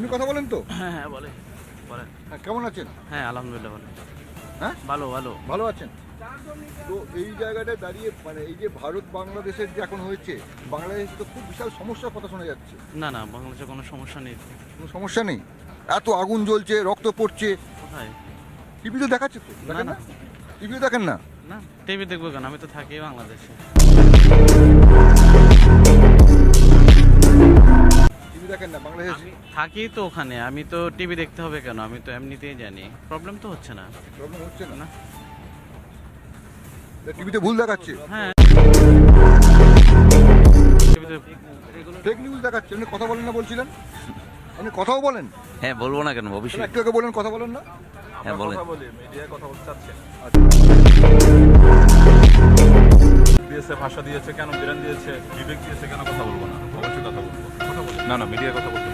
আপনি কথা বলেন তো? হ্যাঁ হ্যাঁ বলে বলেন। হ্যাঁ, কেমন আছেন? হ্যাঁ আলহামদুলিল্লাহ ভালো। হ্যাঁ, ভালো ভালো। ভালো আছেন? তো এই জায়গাটায় দাঁড়িয়ে মানে এই যে ভারত বাংলাদেশের যে এখন হয়েছে, বাংলাদেশে তো খুব বিশাল সমস্যার কথা শোনা যাচ্ছে। না না, বাংলাদেশে কোনো সমস্যা নেই। কোনো সমস্যা নেই? এত আগুন জ্বলছে, রক্ত পড়ছে, কোথায়? টিভিতে দেখাচ্ছে তো, দেখেন না। না? টিভিও দেখেন না? না টিভি দেখবো কেন, আমি তো থাকি বাংলাদেশে। টিভি দেখেন না বাংলাদেশ? আমি থাকি তো ওখানে, আমি তো টিভি দেখতে হবে কেন, আমি তো এমনিতেই জানি। প্রবলেম তো হচ্ছে না। প্রবলেম হচ্ছে না? না। টিভিতে ভুল দেখাচ্ছে, হ্যাঁ টিভিতে ফেক নিউজ দেখাচ্ছে। আপনি কথা বলেন না বলছিলেন? আপনি কথাও বলেন? হ্যাঁ বলবো না কেন, তাহলে অবশ্যই। একটু আগে বলেন কথা বলেন না? হ্যাঁ বলেন। দিয়েছে, ভাষা দিয়েছে, কেন বিরান দিয়েছে, বিবেক দিয়েছে, কেন কথা বলবো না? অবশ্যই কথা বলবো। না না, মিডিয়া কথা বলবো।